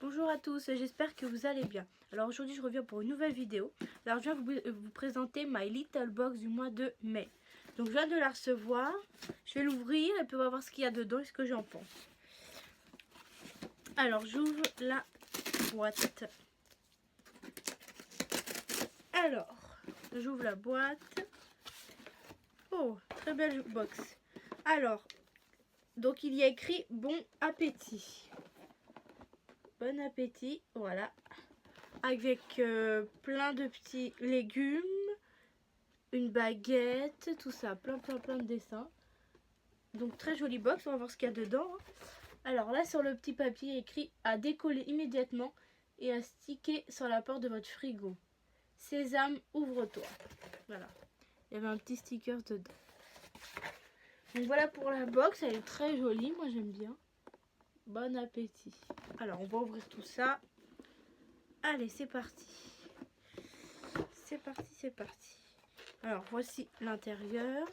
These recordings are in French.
Bonjour à tous, j'espère que vous allez bien. Alors aujourd'hui je reviens pour une nouvelle vidéo. Alors je viens vous présenter My Little Box du mois de mai. Donc je viens de la recevoir, je vais l'ouvrir et puis on va voir ce qu'il y a dedans et ce que j'en pense. Alors j'ouvre la boîte. Alors, j'ouvre la boîte. Oh, très belle box. Alors, donc il y a écrit bon appétit. Bon appétit, voilà. Avec plein de petits légumes, une baguette, tout ça, plein de dessins. Donc très jolie box, on va voir ce qu'il y a dedans. Alors là sur le petit papier écrit à décoller immédiatement et à sticker sur la porte de votre frigo. Sésame, ouvre-toi. Voilà, il y avait un petit sticker dedans. Donc voilà pour la box, elle est très jolie, moi j'aime bien. Bon appétit. Alors on va ouvrir tout ça. Allez, c'est parti. C'est parti. Alors voici l'intérieur.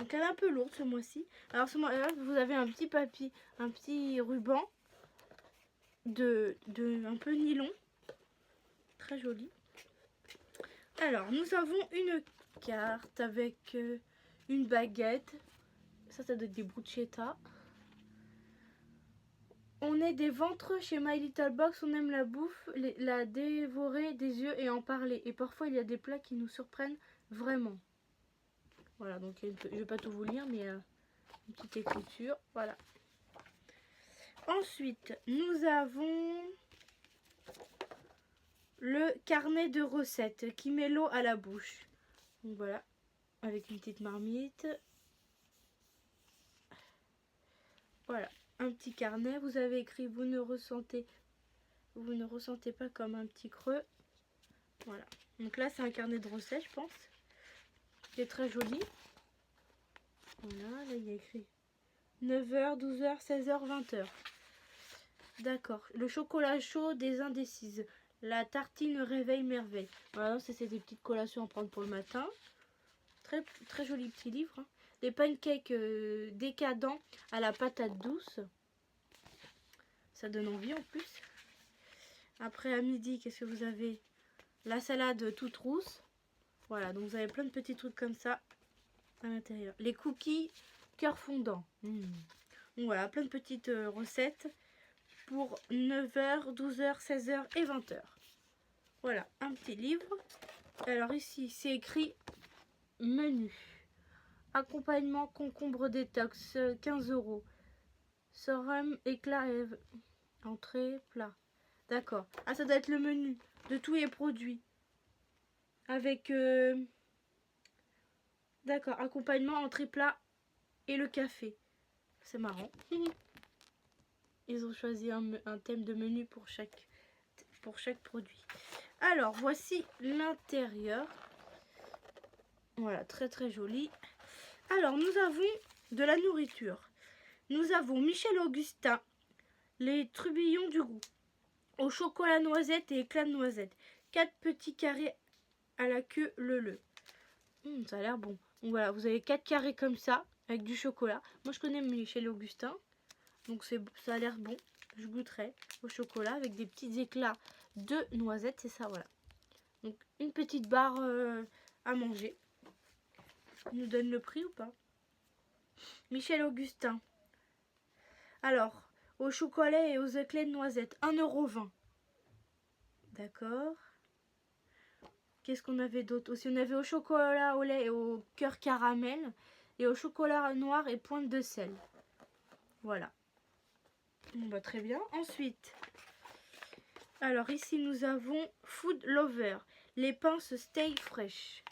Donc elle est un peu lourde ce mois-ci. Alors ce mois-là, vous avez un petit papier, un petit ruban de un peu nylon. Très joli. Alors nous avons une carte avec une baguette. Ça doit être des bruschetta. On est des ventres chez My Little Box, on aime la bouffe, la dévorer des yeux et en parler. Et parfois il y a des plats qui nous surprennent vraiment. Voilà, donc je ne vais pas tout vous lire, mais une petite écriture. Voilà. Ensuite, nous avons le carnet de recettes qui met l'eau à la bouche. Donc voilà, avec une petite marmite. Voilà, un petit carnet. Vous avez écrit vous ne ressentez pas comme un petit creux. Voilà. Donc là, c'est un carnet de recettes, je pense. Il est très joli. Voilà, là, il y a écrit 9h, 12h, 16h, 20h. D'accord. Le chocolat chaud des indécises. La tartine réveille merveille. Voilà, c'est des petites collations à prendre pour le matin. Très joli petit livre. Hein. Des pancakes décadents à la patate douce. Ça donne envie en plus. Après à midi, qu'est-ce que vous avez? La salade toute rousse. Voilà, donc vous avez plein de petits trucs comme ça à l'intérieur. Les cookies cœur fondant. Donc voilà, plein de petites recettes pour 9h, 12h, 16h et 20h. Voilà, un petit livre. Alors ici, c'est écrit menu. Accompagnement concombre détox, 15 €. Sorum, éclat, entrée, plat. D'accord. Ah, ça doit être le menu de tous les produits. Avec... D'accord, accompagnement, entrée, plat et le café. C'est marrant. Ils ont choisi un thème de menu pour chaque produit. Alors, voici l'intérieur. Voilà, très joli. Alors, nous avons de la nourriture. Nous avons Michel Augustin, les trubillons du goût, au chocolat noisette et éclat de noisette. 4 petits carrés à la queue leu. Ça a l'air bon. Donc voilà, vous avez 4 carrés comme ça, avec du chocolat. Moi, je connais Michel Augustin, donc ça a l'air bon. Je goûterai au chocolat avec des petits éclats de noisettes, c'est ça, voilà. Donc, une petite barre à manger. Il nous donne le prix ou pas? Michel Augustin. Alors, au chocolat et aux éclats de noisettes, 1,20 €. D'accord. Qu'est-ce qu'on avait d'autre aussi? On avait au chocolat au lait et au cœur caramel. Et au chocolat noir et pointe de sel. Voilà. Bon, bah, très bien. Ensuite, alors ici nous avons Food Lover. Les pinces Stay Fresh.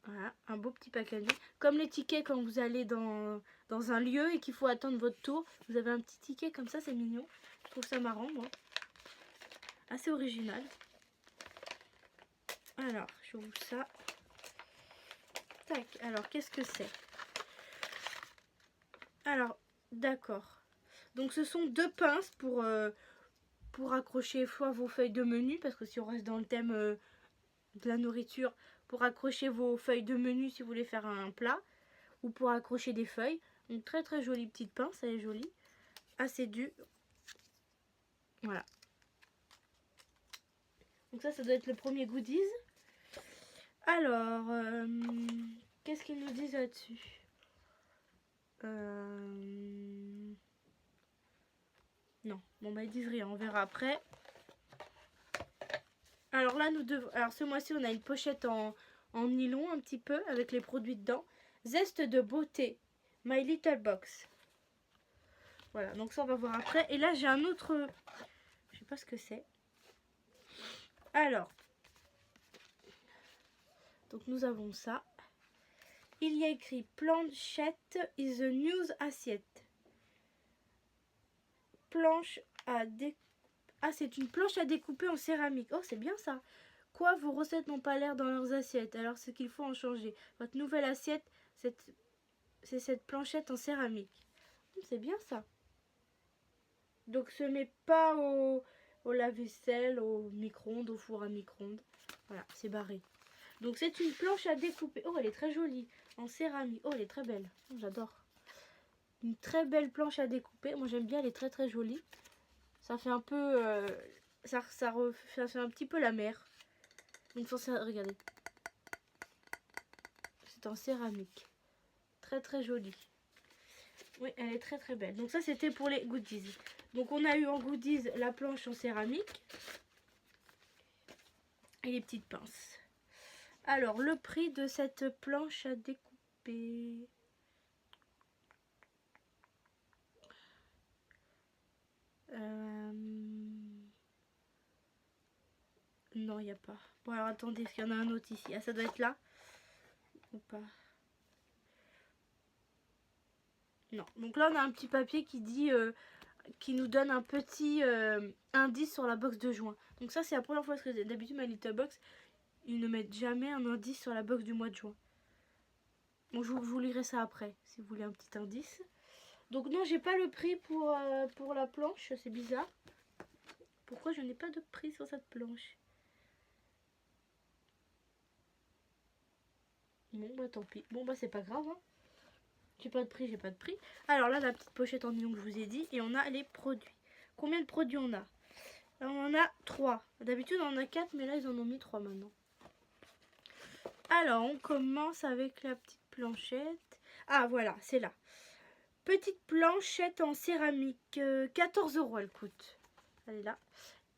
Voilà, un beau petit packaging. Comme les tickets quand vous allez dans un lieu et qu'il faut attendre votre tour. Vous avez un petit ticket comme ça, c'est mignon. Je trouve ça marrant, moi. Assez original. Alors, je vous ça. Tac, alors qu'est-ce que c'est? Alors, d'accord. Donc ce sont 2 pinces pour accrocher soit vos feuilles de menu, parce que si on reste dans le thème de la nourriture, pour accrocher vos feuilles de menu si vous voulez faire un plat, ou pour accrocher des feuilles. Donc très jolie petite pince, elle est jolie. Assez dure. Voilà. Donc ça doit être le premier goodies. Alors, qu'est-ce qu'ils nous disent là-dessus? Non, bon bah ils disent rien, on verra après. Alors là, alors ce mois-ci, on a une pochette en nylon un petit peu avec les produits dedans. Zeste de beauté, My Little Box. Voilà, donc ça on va voir après. Et là j'ai un autre, je sais pas ce que c'est. Alors, donc nous avons ça. Il y a écrit planchette is a news assiette. Planche à découper. Ah, c'est une planche à découper en céramique. Oh, c'est bien ça. Quoi, vos recettes n'ont pas l'air dans leurs assiettes, alors ce qu'il faut en changer. Votre nouvelle assiette, c'est cette planchette en céramique. C'est bien ça. Donc ce n'est pas au lave-vaisselle, au micro-ondes, au four à micro-ondes. Voilà, c'est barré. Donc c'est une planche à découper. Oh, elle est très jolie. En céramique. Oh, elle est très belle. Oh, j'adore. Une très belle planche à découper. Moi j'aime bien, elle est très très jolie. Ça fait un peu... ça fait un petit peu la mer. Donc regardez. C'est en céramique. Très très jolie. Oui, elle est très très belle. Donc ça c'était pour les goodies. Donc on a eu en goodies la planche en céramique. Et les petites pinces. Alors le prix de cette planche à découper. Non, il n'y a pas. Bon alors attendez, est-ce qu'il y en a un autre ici? Ah, ça doit être là. Ou pas? Non. Donc là on a un petit papier qui dit... qui nous donne un petit indice sur la box de juin. Donc ça c'est la première fois, parce que d'habitude My Little Box, ils ne mettent jamais un indice sur la box du mois de juin. Bon, je vous lirai ça après, si vous voulez un petit indice. Donc non, j'ai pas le prix pour la planche, c'est bizarre. Pourquoi je n'ai pas de prix sur cette planche? Bon bah tant pis, bon bah c'est pas grave, hein. J'ai pas de prix, j'ai pas de prix. Alors là, la petite pochette en nylon que je vous ai dit, et on a les produits. Combien de produits on a? Alors, on en a 3. D'habitude on en a 4, mais là ils en ont mis 3 maintenant. Alors on commence avec la petite planchette. Ah voilà, c'est là. Petite planchette en céramique, 14 € elle coûte. Elle est là.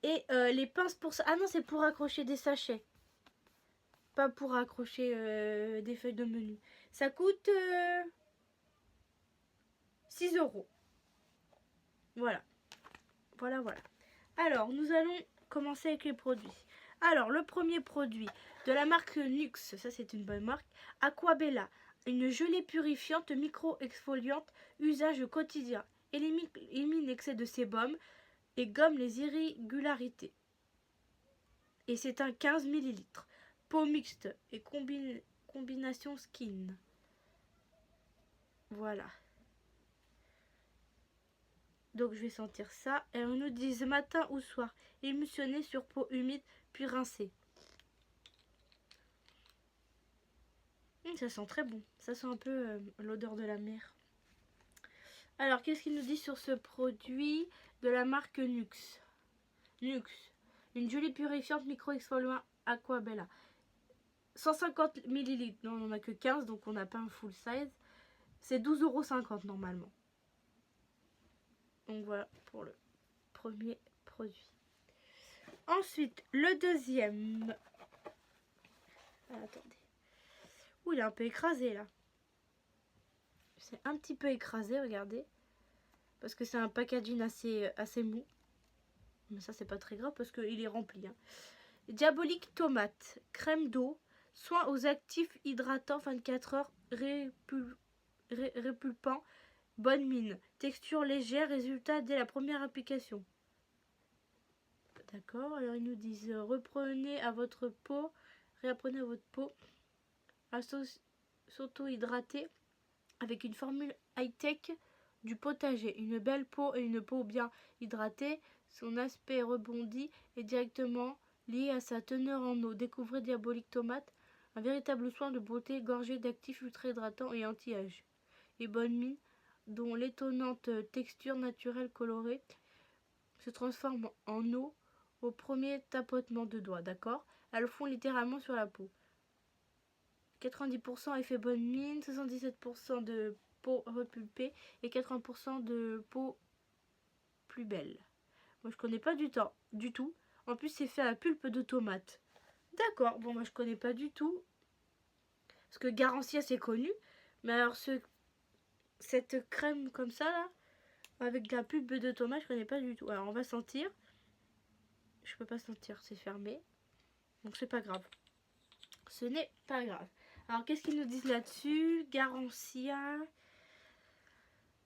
Et les pinces pour ça. Ah non, c'est pour accrocher des sachets. Pas pour accrocher des feuilles de menu. Ça coûte 6 €. Voilà. Voilà, voilà. Alors, nous allons commencer avec les produits. Alors, le premier produit de la marque Nux, ça c'est une bonne marque. Aquabella, une gelée purifiante micro-exfoliante, usage quotidien. Élimine l'excès de sébum et gomme les irrégularités. Et c'est un 15 ml. Peau mixte et combination skin. Voilà. Donc je vais sentir ça. Et on nous dit matin ou soir. Émulsionné sur peau humide puis rincé. Ça sent très bon. Ça sent un peu l'odeur de la mer. Alors qu'est-ce qu'il nous dit sur ce produit de la marque Nux? Nux. Une gelée purifiante micro-exfoliant Aquabella. 150 ml. Non, on n'en a que 15, donc on n'a pas un full size. C'est 12,50 € normalement. Donc voilà pour le premier produit. Ensuite, le deuxième. Ah, attendez. Ouh, il est un peu écrasé là. C'est un petit peu écrasé, regardez. Parce que c'est un packaging assez mou. Mais ça, c'est pas très grave parce qu'il est rempli. Hein. Diabolique tomate, crème d'eau, soin aux actifs hydratants 24 heures, répulpant, bonne mine, texture légère, résultat dès la première application. D'accord, alors ils nous disent réapprenez à votre peau à s'auto-hydrater avec une formule high-tech du potager. Une belle peau et une peau bien hydratée, son aspect rebondi est directement lié à sa teneur en eau. Découvrez Diabolique Tomate, un véritable soin de beauté gorgé d'actifs ultra hydratants et anti-âge. Et bonne mine, dont l'étonnante texture naturelle colorée se transforment en eau au premier tapotement de doigts, d'accord? Elles font littéralement sur la peau. 90% effet bonne mine, 77% de peau repulpée et 80% de peau plus belle. Moi je connais pas du tout. En plus c'est fait à pulpe de tomate. D'accord, bon moi je connais pas du tout. Parce que Garancia c'est connu. Mais alors cette crème comme ça là, avec de la pulpe de tomate, je connais pas du tout. Alors on va sentir. Je peux pas sentir, c'est fermé. Donc c'est pas grave. Ce n'est pas grave. Alors qu'est-ce qu'ils nous disent là-dessus? Garancia.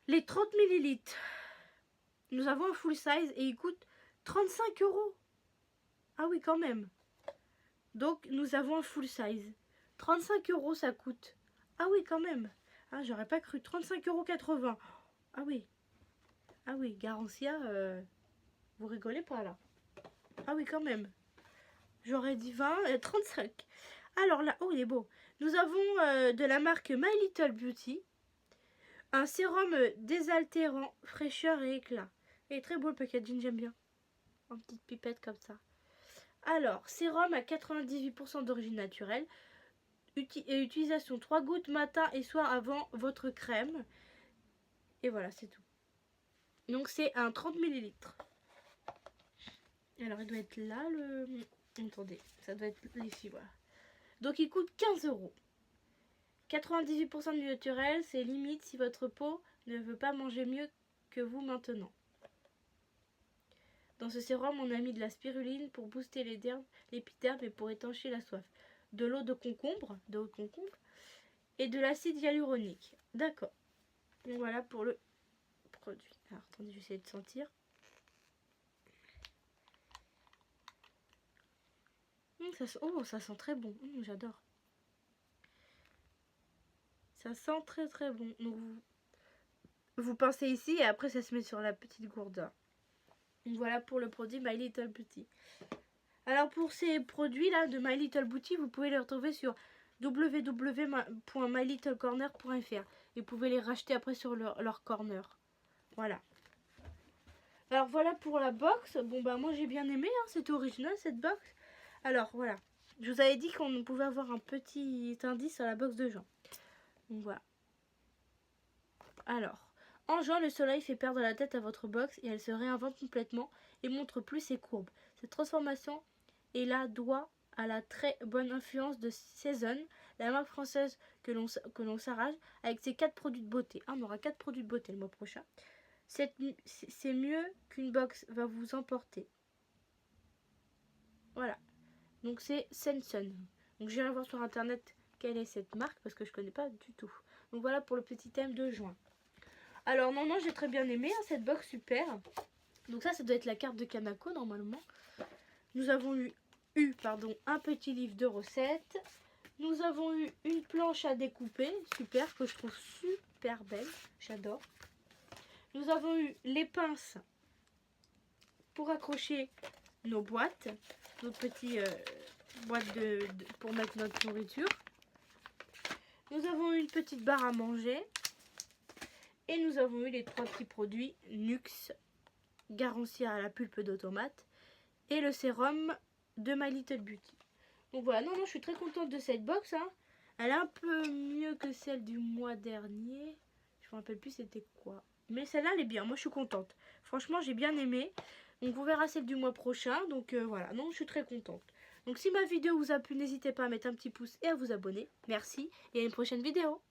Les 30 ml. Nous avons un full size et il coûte 35 €. Ah oui quand même. Donc nous avons un full size. 35 € ça coûte. Ah oui quand même. Ah j'aurais pas cru. 35,80 €. Ah oui. Ah oui, Garancia, vous rigolez pas là. Ah oui quand même. J'aurais dit 20, 35. Alors là, oh il est beau. Nous avons de la marque My Little Beauty. Un sérum désaltérant, fraîcheur et éclat. Il est très beau le packaging, j'aime bien. En petite pipette comme ça. Alors, sérum à 98% d'origine naturelle. Utilisation 3 gouttes matin et soir avant votre crème. Et voilà, c'est tout. Donc c'est un 30 ml. Alors il doit être là le... Attendez, ça doit être ici, voilà. Donc il coûte 15 €. 98% de naturel, c'est limite si votre peau ne veut pas manger mieux que vous maintenant. Dans ce sérum, on a mis de la spiruline pour booster l'épiderme et pour étancher la soif. De l'eau de concombre, et de l'acide hyaluronique. D'accord. Donc voilà pour le produit. Alors attendez, je vais essayer de sentir. Ça sent très bon. J'adore. Ça sent très très bon. Donc vous pincez ici et après ça se met sur la petite gourde. Donc voilà pour le produit My Little Beauty. Alors pour ces produits là de My Little Beauty, vous pouvez les retrouver sur www.mylittlecorner.fr et vous pouvez les racheter après sur leur corner. Voilà. Alors voilà pour la box. Bon bah moi j'ai bien aimé, hein, c'était original cette box. Alors voilà, je vous avais dit qu'on pouvait avoir un petit indice sur la box de Jean. Donc voilà. Alors, en juin, le soleil fait perdre la tête à votre box et elle se réinvente complètement et montre plus ses courbes. Cette transformation est là doit à la très bonne influence de Season, la marque française que l'on s'arrache avec ses 4 produits de beauté. Ah, on aura 4 produits de beauté le mois prochain. C'est mieux qu'une box va vous emporter. Voilà. Donc c'est Senson. Donc j'irai voir sur internet quelle est cette marque parce que je connais pas du tout. Donc voilà pour le petit thème de juin. Alors non, j'ai très bien aimé hein, cette box, super. Donc ça doit être la carte de Kanako normalement. Nous avons eu un petit livre de recettes. Nous avons eu une planche à découper, super, que je trouve super belle, j'adore. Nous avons eu les pinces pour accrocher nos boîtes, nos petites boîtes pour mettre notre nourriture. Nous avons eu une petite barre à manger. Et nous avons eu les 3 petits produits Nux, Garancia à la pulpe de tomate et le sérum de My Little Beauty. Donc voilà, non, je suis très contente de cette box. Hein. Elle est un peu mieux que celle du mois dernier. Je ne me rappelle plus c'était quoi. Mais celle-là, elle est bien. Moi, je suis contente. Franchement, j'ai bien aimé. Donc, on verra celle du mois prochain. Donc, voilà. Non, je suis très contente. Donc, si ma vidéo vous a plu, n'hésitez pas à mettre un petit pouce et à vous abonner. Merci. Et à une prochaine vidéo.